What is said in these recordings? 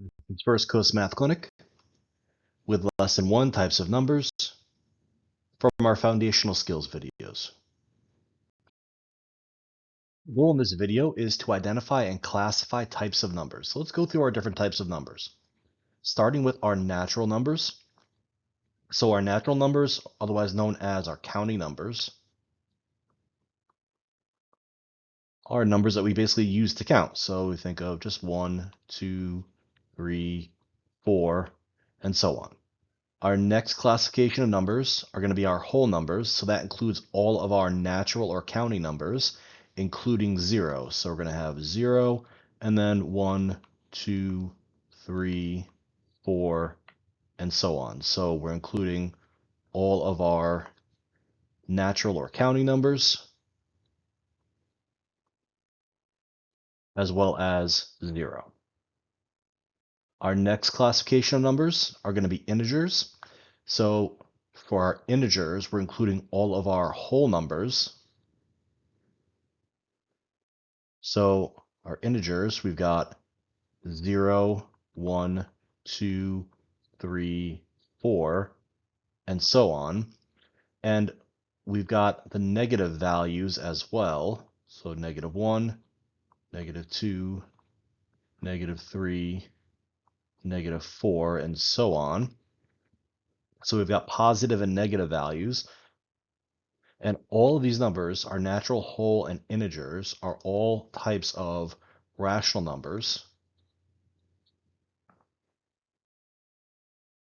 It's First Coast Math Clinic with Lesson 1 Types of Numbers from our Foundational Skills videos. The goal in this video is to identify and classify types of numbers. So let's go through our different types of numbers, starting with our natural numbers. So our natural numbers, otherwise known as our counting numbers, are numbers that we basically use to count. So we think of just 1, 2, 3, 4, and so on. Our next classification of numbers are going to be our whole numbers. So that includes all of our natural or counting numbers, including 0. So we're going to have 0, and then 1, 2, 3, 4, and so on. So we're including all of our natural or counting numbers, as well as 0. Our next classification of numbers are going to be integers. So for our integers, we're including all of our whole numbers. So our integers, we've got 0, 1, 2, 3, 4, and so on. And we've got the negative values as well. So -1, -2, -3, -4, and so on. So we've got positive and negative values. And all of these numbers, our natural, whole, and integers, are all types of rational numbers.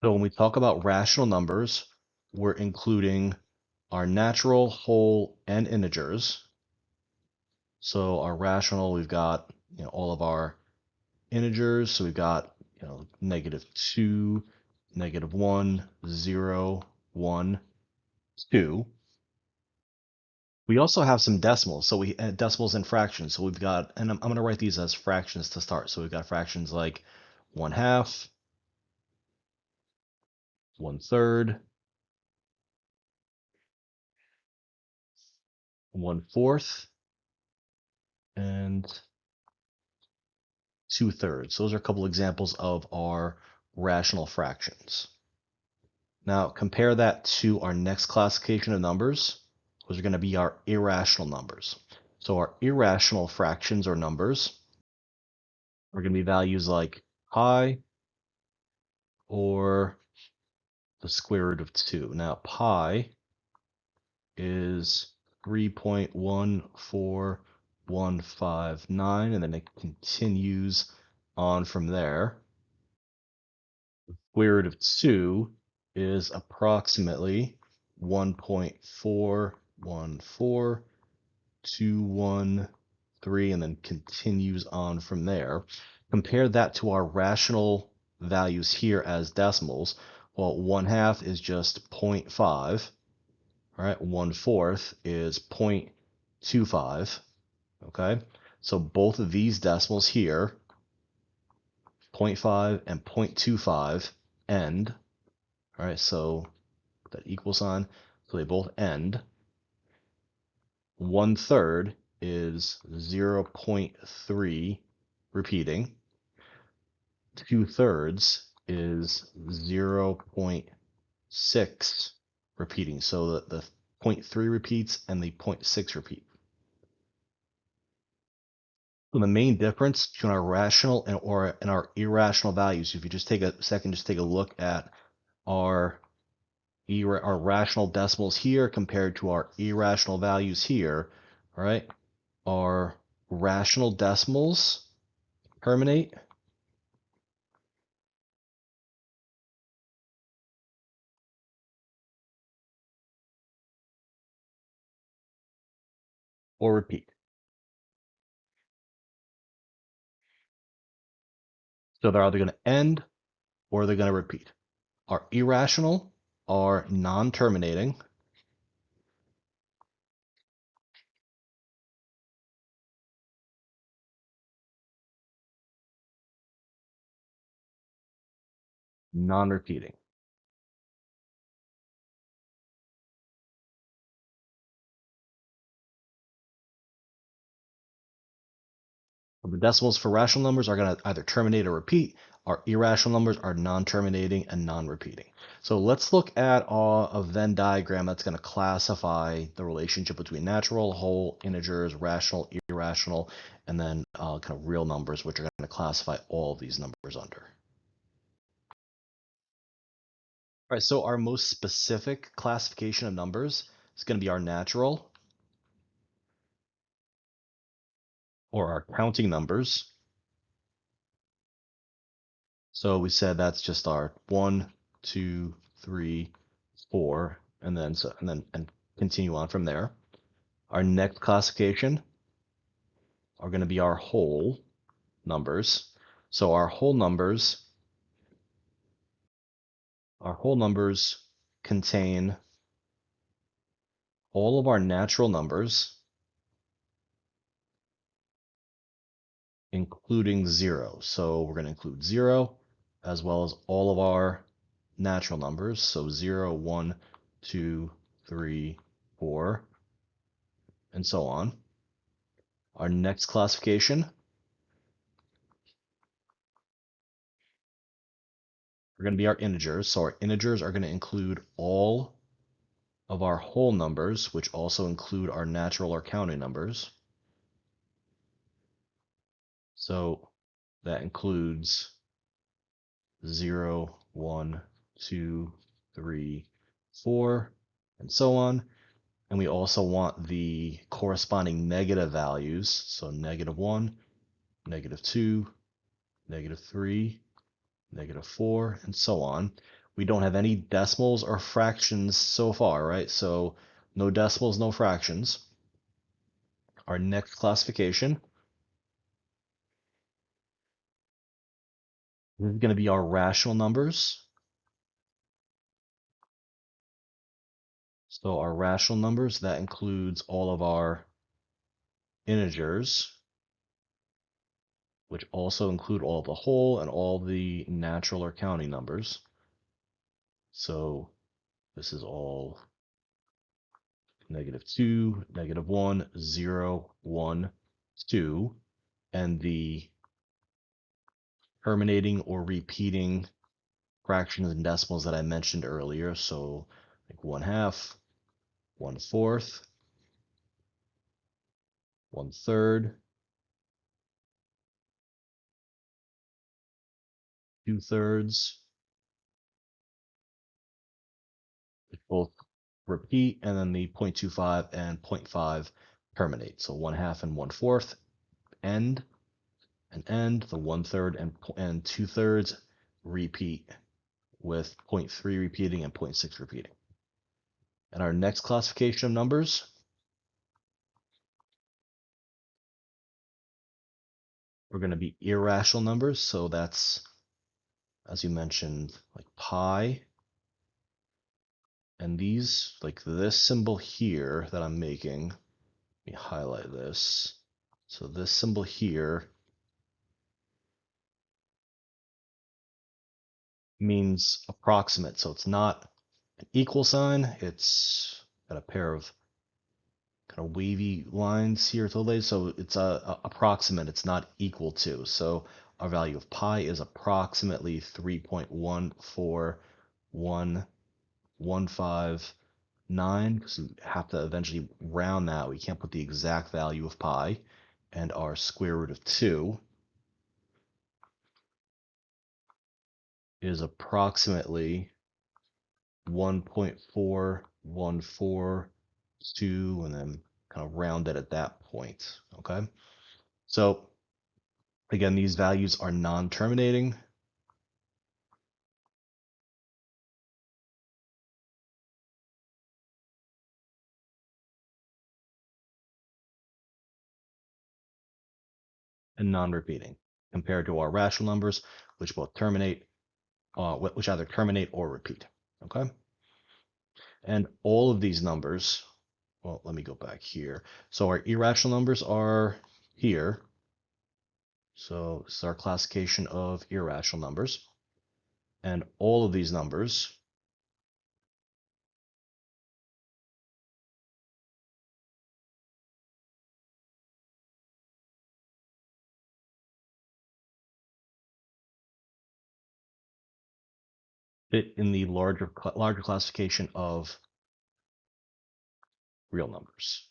So when we talk about rational numbers, we're including our natural, whole, and integers. So our rational, we've got all of our integers. So we've got -2, -1, 0, 1, 2. We also have some decimals. So we decimals and fractions. So we've got, and I'm going to write these as fractions to start. So we've got fractions like 1/2, 1/3, 1/4, and 2/3. Those are a couple examples of our rational fractions. Now compare that to our next classification of numbers, which are going to be our irrational numbers. So our irrational fractions or numbers are going to be values like pi or the square root of 2. Now pi is 3.14159, and then it continues on from there. Square root of 2 is approximately 1.414213, and then continues on from there. Compare that to our rational values here as decimals. Well, 1/2 is just 0.5. All right, 1/4 is 0.25. Okay, so both of these decimals here, 0.5 and 0.25, end. All right, so that equal sign, so they both end. 1/3 is 0.3, repeating. 2/3 is 0.6, repeating. So the 0.3 repeats and the 0.6 repeat. So the main difference between our rational and our irrational values, if you just take a second, just take a look at our rational decimals here compared to our irrational values here. All right, our rational decimals terminate or repeat. So they're either going to end or they're going to repeat. Our irrational are non-terminating. Non-repeating. The decimals for rational numbers are going to either terminate or repeat. Our irrational numbers are non-terminating and non-repeating. So let's look at a Venn diagram that's going to classify the relationship between natural, whole, integers, rational, irrational, and then kind of real numbers, which are going to classify all of these numbers under. All right, so our most specific classification of numbers is going to be our natural, or our counting numbers. So we said that's just our 1, 2, 3, 4, and then continue on from there. Our next classification are going to be our whole numbers. So our whole numbers contain all of our natural numbers, including 0. So we're going to include 0 as well as all of our natural numbers. So 0, 1, 2, 3, 4, and so on. Our next classification are going to be our integers. So our integers are going to include all of our whole numbers, which also include our natural or counting numbers. So that includes 0, 1, 2, 3, 4, and so on. And we also want the corresponding negative values. So -1, -2, -3, -4, and so on. We don't have any decimals or fractions so far, right? So no decimals, no fractions. Our next classification is going to be our rational numbers. So our rational numbers, that includes all of our integers, which also include all of the whole and all the natural or counting numbers. So this is all -2, -1, 0, 1, 2, and the terminating or repeating fractions and decimals that I mentioned earlier. So like 1/2, 1/4, 1/3, 2/3, which both repeat, and then the 0.25 and 0.5 terminate. So 1/2 and 1/4 end and end. The 1/3 and 2/3 repeat, with 0.3 repeating and 0.6 repeating. And our next classification of numbers are going to be irrational numbers. So that's, as you mentioned, like pi. And these, like this symbol here that I'm making, let me highlight this. So this symbol here means approximate. So it's not an equal sign. It's got a pair of kind of wavy lines here to the left. So it's a approximate. It's not equal to. So our value of pi is approximately 3.14115 because we have to eventually round that. We can't put the exact value of pi. And our square root of 2 is approximately 1.414, and then kind of round it at that point. Okay. So again, these values are non-terminating. And non-repeating compared to our rational numbers, which both terminate, which either terminate or repeat. Okay. And all of these numbers, well, let me go back here. So our irrational numbers are here. So this is our classification of irrational numbers. And all of these numbers fit in the larger classification of real numbers.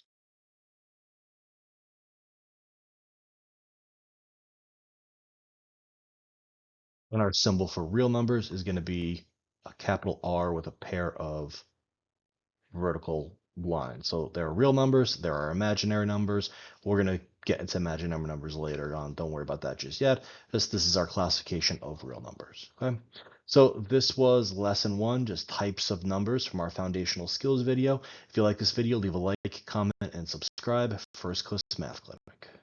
And our symbol for real numbers is going to be a capital R with a pair of vertical lines. So there are real numbers, there are imaginary numbers. We're going to get into imaginary numbers later on. Don't worry about that just yet. This is our classification of real numbers. Okay. So this was lesson 1, just types of numbers from our foundational skills video. If you like this video, leave a like, comment, and subscribe. First Coast Math Clinic.